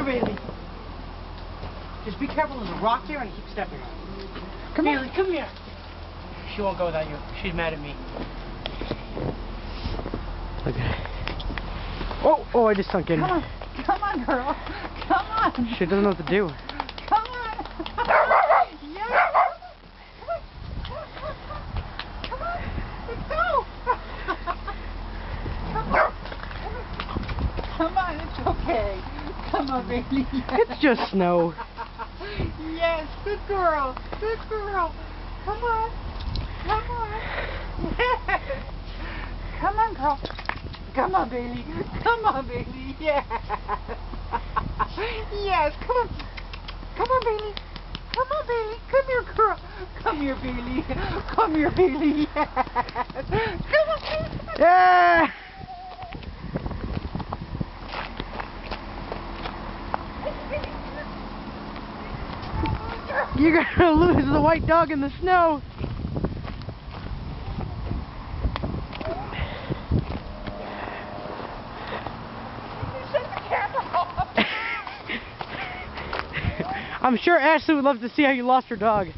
Bailey. Just be careful, there's a rock there and keep stepping on it. Come Bailey, come here. She won't go without you. She's mad at me. Okay. Oh, I just sunk in. Come on, girl. Come on. She doesn't know what to do. Come on. Yes. Come on. Let's go. Come on, it's okay. Come on, baby. It's just snow. Yes, good girl. Good girl. Come on. Come on. Yes. Come on, girl. Come on, Bailey. Come on, Bailey. Yes. Yes, come on. Come on, Bailey. Come on, Bailey. Come here, girl. Come here, Bailey. Come here, Bailey. Yes. Come on, Bailey. Yeah! You're gonna lose the white dog in the snow. I'm sure Ashley would love to see how you lost your dog.